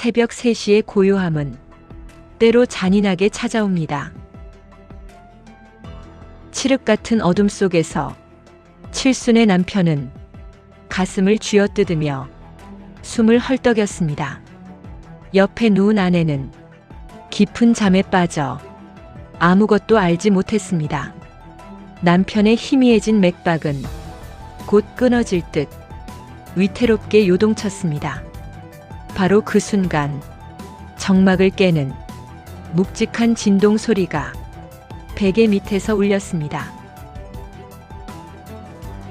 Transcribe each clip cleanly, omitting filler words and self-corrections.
새벽 3시의 고요함은 때로 잔인하게 찾아옵니다. 칠흑 같은 어둠 속에서 칠순의 남편은 가슴을 쥐어뜯으며 숨을 헐떡였습니다. 옆에 누운 아내는 깊은 잠에 빠져 아무것도 알지 못했습니다. 남편의 희미해진 맥박은 곧 끊어질 듯 위태롭게 요동쳤습니다. 바로 그 순간 정막을 깨는 묵직한 진동 소리가 베개 밑에서 울렸습니다.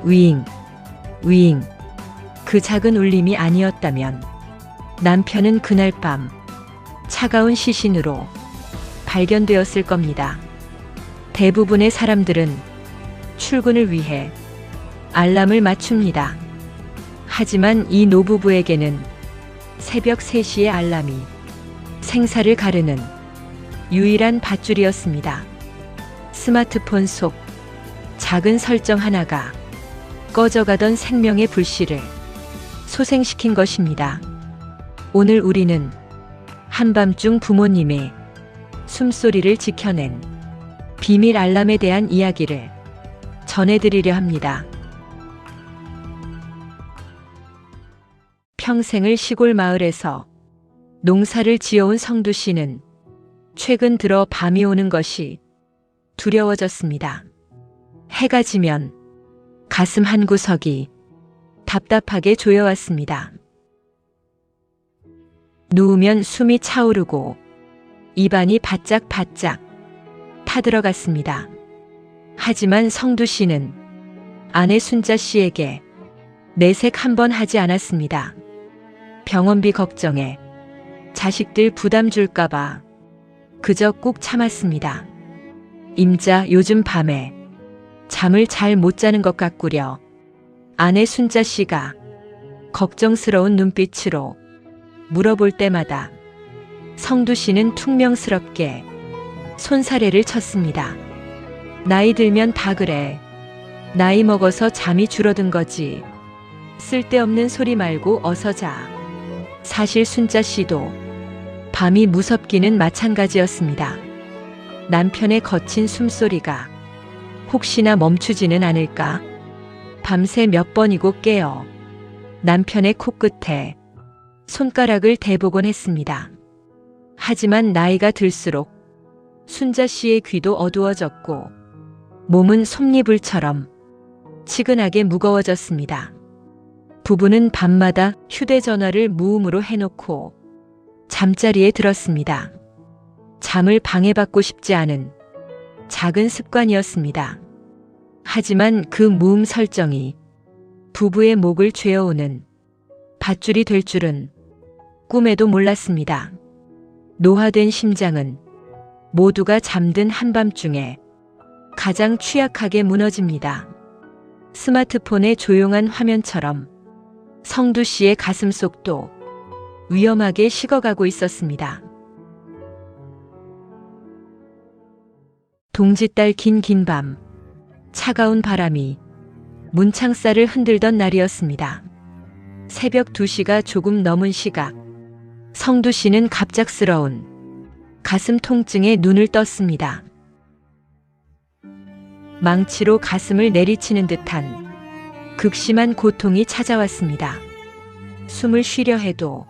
위잉, 위잉. 그 작은 울림이 아니었다면 남편은 그날 밤 차가운 시신으로 발견되었을 겁니다. 대부분의 사람들은 출근을 위해 알람을 맞춥니다. 하지만 이 노부부에게는 새벽 3시의 알람이 생사를 가르는 유일한 밧줄이었습니다. 스마트폰 속 작은 설정 하나가 꺼져가던 생명의 불씨를 소생시킨 것입니다. 오늘 우리는 한밤중 부모님의 숨소리를 지켜낸 비밀 알람에 대한 이야기를 전해드리려 합니다. 평생을 시골 마을에서 농사를 지어온 성두 씨는 최근 들어 밤이 오는 것이 두려워졌습니다. 해가 지면 가슴 한구석이 답답하게 조여왔습니다. 누우면 숨이 차오르고 입안이 바짝바짝 타들어갔습니다. 하지만 성두 씨는 아내 순자 씨에게 내색 한 번 하지 않았습니다. 병원비 걱정에 자식들 부담 줄까봐 그저 꾹 참았습니다. 임자, 요즘 밤에 잠을 잘 못 자는 것 같구려. 아내 순자 씨가 걱정스러운 눈빛으로 물어볼 때마다 성두 씨는 퉁명스럽게 손사래를 쳤습니다. 나이 들면 다 그래. 나이 먹어서 잠이 줄어든 거지. 쓸데없는 소리 말고 어서 자. 사실 순자 씨도 밤이 무섭기는 마찬가지였습니다. 남편의 거친 숨소리가 혹시나 멈추지는 않을까? 밤새 몇 번이고 깨어 남편의 코끝에 손가락을 대보곤 했습니다. 하지만 나이가 들수록 순자 씨의 귀도 어두워졌고 몸은 솜니불처럼 치근하게 무거워졌습니다. 부부는 밤마다 휴대전화를 무음으로 해놓고 잠자리에 들었습니다. 잠을 방해받고 싶지 않은 작은 습관이었습니다. 하지만 그 무음 설정이 부부의 목을 죄어오는 밧줄이 될 줄은 꿈에도 몰랐습니다. 노화된 심장은 모두가 잠든 한밤중에 가장 취약하게 무너집니다. 스마트폰의 조용한 화면처럼 성두 씨의 가슴속도 위험하게 식어가고 있었습니다. 동짓달 긴 밤, 차가운 바람이 문창살을 흔들던 날이었습니다. 새벽 2시가 조금 넘은 시각, 성두 씨는 갑작스러운 가슴 통증에 눈을 떴습니다. 망치로 가슴을 내리치는 듯한 극심한 고통이 찾아왔습니다. 숨을 쉬려 해도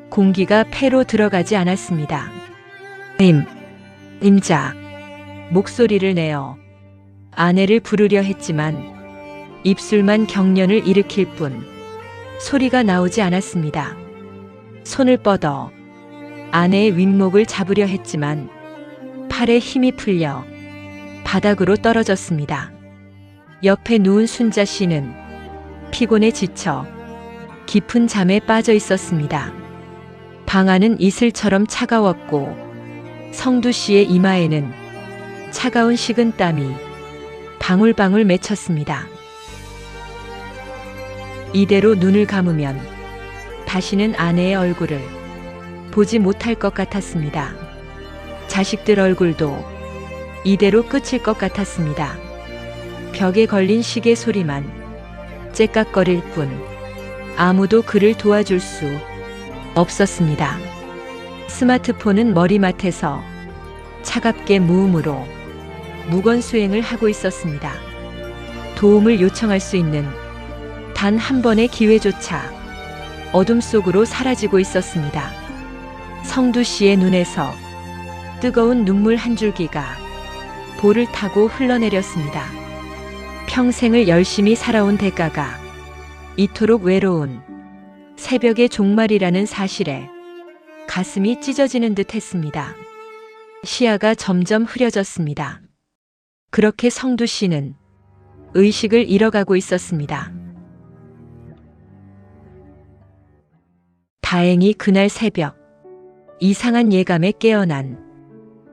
공기가 폐로 들어가지 않았습니다. 임자. 목소리를 내어 아내를 부르려 했지만 입술만 경련을 일으킬 뿐 소리가 나오지 않았습니다. 손을 뻗어 아내의 윗목을 잡으려 했지만 팔에 힘이 풀려 바닥으로 떨어졌습니다. 옆에 누운 순자 씨는 피곤에 지쳐 깊은 잠에 빠져 있었습니다. 방 안은 이슬처럼 차가웠고 성두 씨의 이마에는 차가운 식은땀이 방울방울 맺혔습니다. 이대로 눈을 감으면 다시는 아내의 얼굴을 보지 못할 것 같았습니다. 자식들 얼굴도 이대로 끝일 것 같았습니다. 벽에 걸린 시계 소리만 째깍거릴 뿐 아무도 그를 도와줄 수 없었습니다. 스마트폰은 머리맡에서 차갑게 무음으로 무건수행을 하고 있었습니다. 도움을 요청할 수 있는 단 한 번의 기회조차 어둠 속으로 사라지고 있었습니다. 성두 씨의 눈에서 뜨거운 눈물 한 줄기가 볼을 타고 흘러내렸습니다. 평생을 열심히 살아온 대가가 이토록 외로운 새벽의 종말이라는 사실에 가슴이 찢어지는 듯 했습니다. 시야가 점점 흐려졌습니다. 그렇게 성두 씨는 의식을 잃어가고 있었습니다. 다행히 그날 새벽, 이상한 예감에 깨어난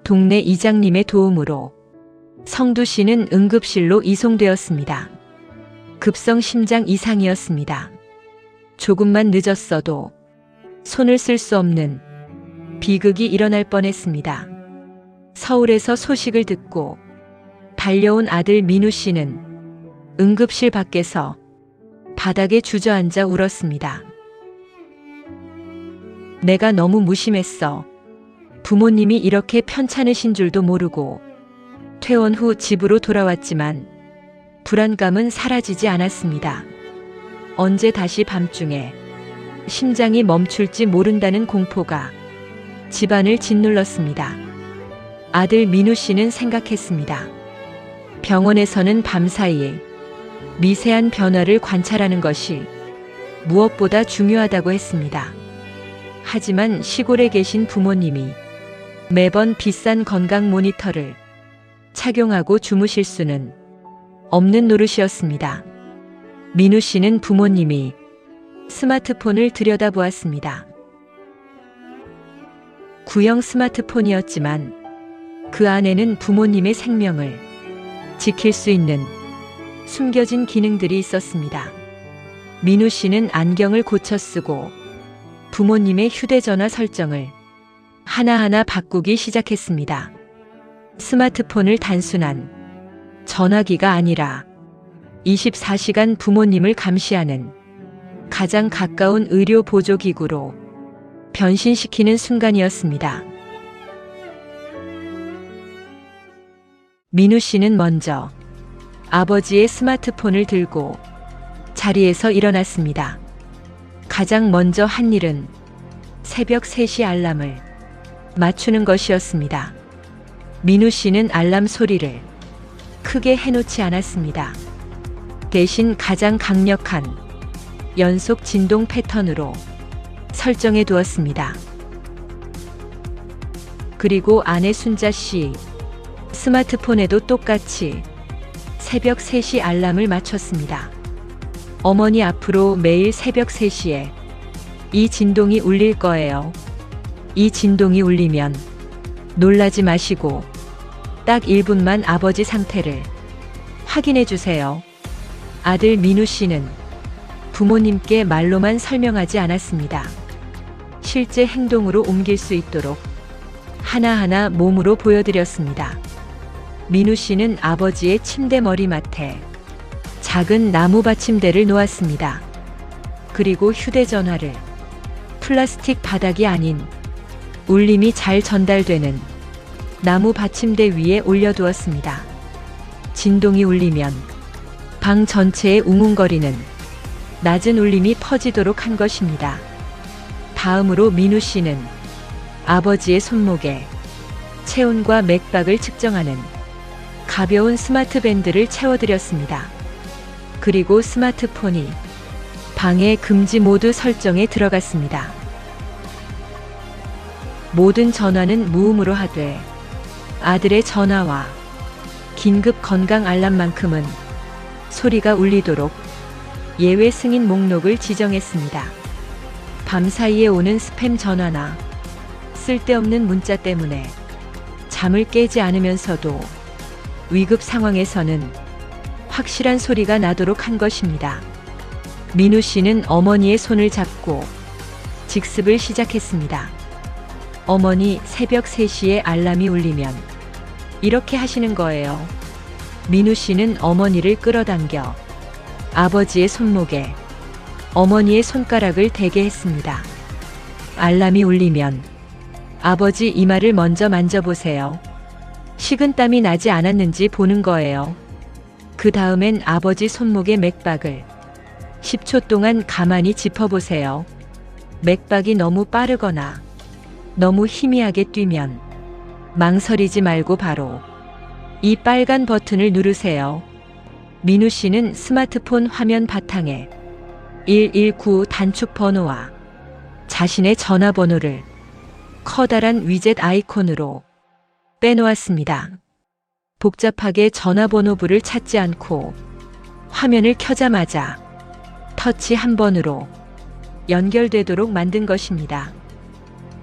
동네 이장님의 도움으로 성두 씨는 응급실로 이송되었습니다. 급성 심장 이상이었습니다. 조금만 늦었어도 손을 쓸 수 없는 비극이 일어날 뻔했습니다. 서울에서 소식을 듣고 달려온 아들 민우 씨는 응급실 밖에서 바닥에 주저앉아 울었습니다. 내가 너무 무심했어. 부모님이 이렇게 편찮으신 줄도 모르고 퇴원 후 집으로 돌아왔지만 불안감은 사라지지 않았습니다. 언제 다시 밤중에 심장이 멈출지 모른다는 공포가 집안을 짓눌렀습니다. 아들 민우 씨는 생각했습니다. 병원에서는 밤사이 미세한 변화를 관찰하는 것이 무엇보다 중요하다고 했습니다. 하지만 시골에 계신 부모님이 매번 비싼 건강 모니터를 착용하고 주무실 수는 없는 노릇이었습니다. 민우 씨는 부모님이 스마트폰을 들여다보았습니다. 구형 스마트폰이었지만 그 안에는 부모님의 생명을 지킬 수 있는 숨겨진 기능들이 있었습니다. 민우 씨는 안경을 고쳐 쓰고 부모님의 휴대전화 설정을 하나하나 바꾸기 시작했습니다. 스마트폰을 단순한 전화기가 아니라 24시간 부모님을 감시하는 가장 가까운 의료 보조기구로 변신시키는 순간이었습니다. 민우 씨는 먼저 아버지의 스마트폰을 들고 자리에서 일어났습니다. 가장 먼저 한 일은 새벽 3시 알람을 맞추는 것이었습니다. 민우 씨는 알람 소리를 크게 해놓지 않았습니다. 대신 가장 강력한 연속 진동 패턴으로 설정해 두었습니다. 그리고 아내 순자 씨 스마트폰에도 똑같이 새벽 3시 알람을 맞췄습니다. 어머니 앞으로 매일 새벽 3시에 이 진동이 울릴 거예요. 이 진동이 울리면 놀라지 마시고 딱 1분만 아버지 상태를 확인해 주세요. 아들 민우 씨는 부모님께 말로만 설명하지 않았습니다. 실제 행동으로 옮길 수 있도록 하나하나 몸으로 보여드렸습니다. 민우 씨는 아버지의 침대 머리맡에 작은 나무 받침대를 놓았습니다. 그리고 휴대전화를 플라스틱 바닥이 아닌 울림이 잘 전달되는 나무 받침대 위에 올려두었습니다. 진동이 울리면 방 전체에 웅웅거리는 낮은 울림이 퍼지도록 한 것입니다. 다음으로 민우 씨는 아버지의 손목에 체온과 맥박을 측정하는 가벼운 스마트 밴드를 채워드렸습니다. 그리고 스마트폰이 방해 금지 모드 설정에 들어갔습니다. 모든 전화는 무음으로 하되 아들의 전화와 긴급 건강 알람만큼은 소리가 울리도록 예외 승인 목록을 지정했습니다. 밤사이에 오는 스팸 전화나 쓸데없는 문자 때문에 잠을 깨지 않으면서도 위급 상황에서는 확실한 소리가 나도록 한 것입니다. 민우 씨는 어머니의 손을 잡고 직습을 시작했습니다. 어머니, 새벽 3시에 알람이 울리면 이렇게 하시는 거예요. 민우 씨는 어머니를 끌어당겨 아버지의 손목에 어머니의 손가락을 대게 했습니다. 알람이 울리면 아버지 이마를 먼저 만져보세요. 식은땀이 나지 않았는지 보는 거예요. 그 다음엔 아버지 손목의 맥박을 10초 동안 가만히 짚어보세요. 맥박이 너무 빠르거나 너무 희미하게 뛰면 망설이지 말고 바로 이 빨간 버튼을 누르세요. 민우 씨는 스마트폰 화면 바탕에 119 단축 번호와 자신의 전화번호를 커다란 위젯 아이콘으로 빼놓았습니다. 복잡하게 전화번호부를 찾지 않고 화면을 켜자마자 터치 한 번으로 연결되도록 만든 것입니다.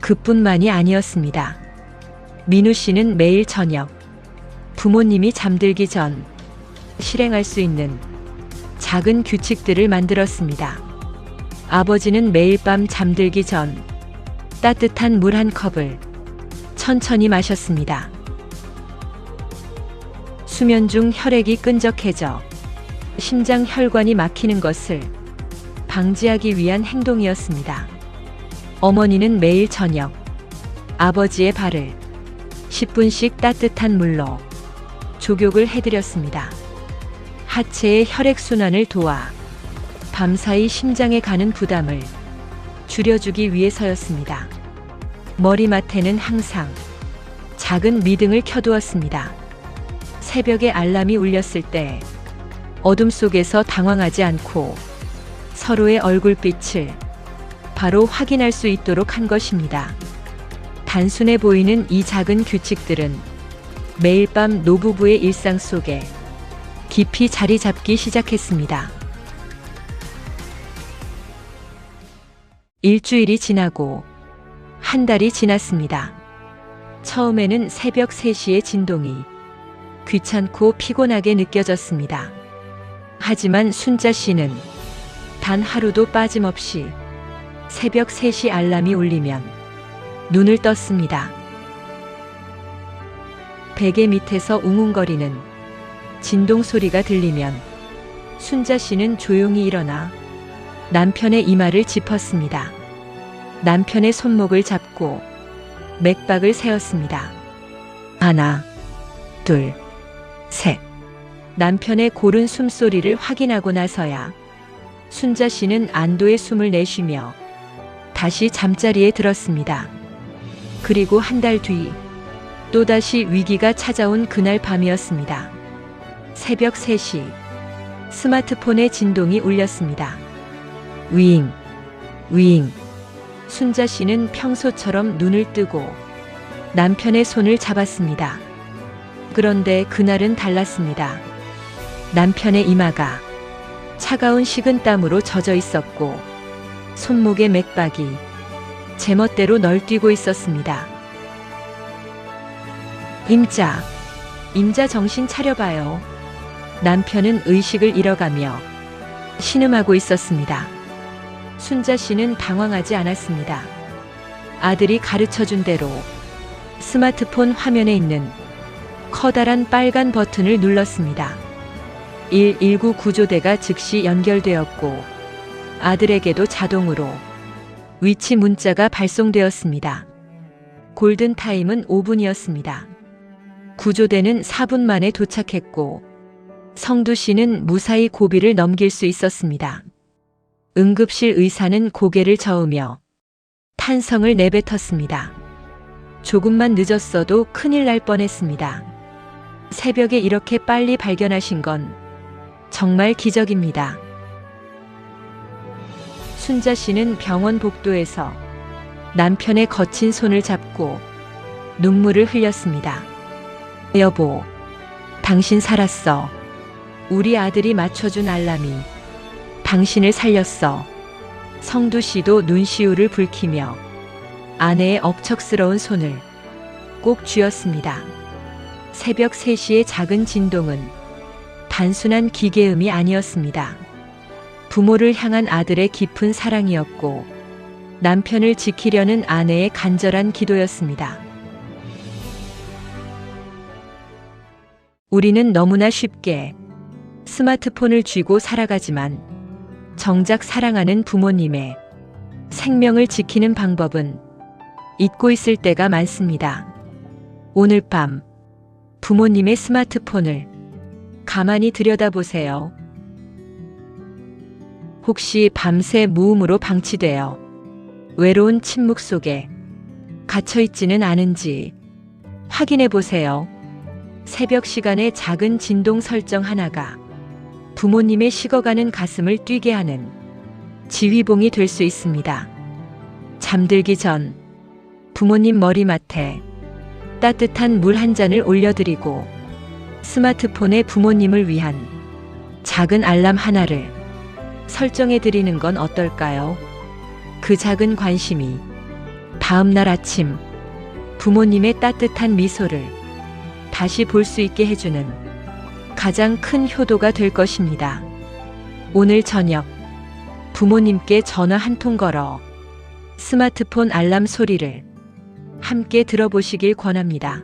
그뿐만이 아니었습니다. 민우 씨는 매일 저녁 부모님이 잠들기 전 실행할 수 있는 작은 규칙들을 만들었습니다. 아버지는 매일 밤 잠들기 전 따뜻한 물 한 컵을 천천히 마셨습니다. 수면 중 혈액이 끈적해져 심장 혈관이 막히는 것을 방지하기 위한 행동이었습니다. 어머니는 매일 저녁 아버지의 발을 10분씩 따뜻한 물로 족욕을 해드렸습니다. 하체의 혈액순환을 도와 밤사이 심장에 가는 부담을 줄여주기 위해서였습니다. 머리맡에는 항상 작은 미등을 켜두었습니다. 새벽에 알람이 울렸을 때 어둠 속에서 당황하지 않고 서로의 얼굴빛을 바로 확인할 수 있도록 한 것입니다. 단순해 보이는 이 작은 규칙들은 매일 밤 노부부의 일상 속에 깊이 자리 잡기 시작했습니다. 일주일이 지나고 한 달이 지났습니다. 처음에는 새벽 3시의 진동이 귀찮고 피곤하게 느껴졌습니다. 하지만 순자 씨는 단 하루도 빠짐없이 새벽 3시 알람이 울리면 눈을 떴습니다. 베개 밑에서 웅웅거리는 진동 소리가 들리면 순자 씨는 조용히 일어나 남편의 이마를 짚었습니다. 남편의 손목을 잡고 맥박을 세었습니다. 하나, 둘, 셋. 남편의 고른 숨소리를 확인하고 나서야 순자 씨는 안도의 숨을 내쉬며 다시 잠자리에 들었습니다. 그리고 한 달 뒤 또다시 위기가 찾아온 그날 밤이었습니다. 새벽 3시 스마트폰의 진동이 울렸습니다. 윙, 윙. 순자 씨는 평소처럼 눈을 뜨고 남편의 손을 잡았습니다. 그런데 그날은 달랐습니다. 남편의 이마가 차가운 식은땀으로 젖어 있었고 손목의 맥박이 제멋대로 널뛰고 있었습니다. 임자 정신 차려봐요. 남편은 의식을 잃어가며 신음하고 있었습니다. 순자 씨는 당황하지 않았습니다. 아들이 가르쳐준 대로 스마트폰 화면에 있는 커다란 빨간 버튼을 눌렀습니다. 119 구조대가 즉시 연결되었고 아들에게도 자동으로 위치 문자가 발송되었습니다. 골든타임은 5분이었습니다. 구조대는 4분 만에 도착했고 성두 씨는 무사히 고비를 넘길 수 있었습니다. 응급실 의사는 고개를 저으며 탄성을 내뱉었습니다. 조금만 늦었어도 큰일 날 뻔했습니다. 새벽에 이렇게 빨리 발견하신 건 정말 기적입니다. 순자 씨는 병원 복도에서 남편의 거친 손을 잡고 눈물을 흘렸습니다. 여보, 당신 살았어. 우리 아들이 맞춰준 알람이 당신을 살렸어. 성두 씨도 눈시울을 붉히며 아내의 억척스러운 손을 꼭 쥐었습니다. 새벽 3시의 작은 진동은 단순한 기계음이 아니었습니다. 부모를 향한 아들의 깊은 사랑이었고 남편을 지키려는 아내의 간절한 기도였습니다. 우리는 너무나 쉽게 스마트폰을 쥐고 살아가지만 정작 사랑하는 부모님의 생명을 지키는 방법은 잊고 있을 때가 많습니다. 오늘 밤 부모님의 스마트폰을 가만히 들여다보세요. 혹시 밤새 무음으로 방치되어 외로운 침묵 속에 갇혀있지는 않은지 확인해 보세요. 새벽 시간의 작은 진동 설정 하나가 부모님의 식어가는 가슴을 뛰게 하는 지휘봉이 될 수 있습니다. 잠들기 전 부모님 머리맡에 따뜻한 물 한 잔을 올려드리고 스마트폰에 부모님을 위한 작은 알람 하나를 설정해 드리는 건 어떨까요? 그 작은 관심이 다음날 아침 부모님의 따뜻한 미소를 다시 볼 수 있게 해주는 가장 큰 효도가 될 것입니다. 오늘 저녁 부모님께 전화 한 통 걸어 스마트폰 알람 소리를 함께 들어보시길 권합니다.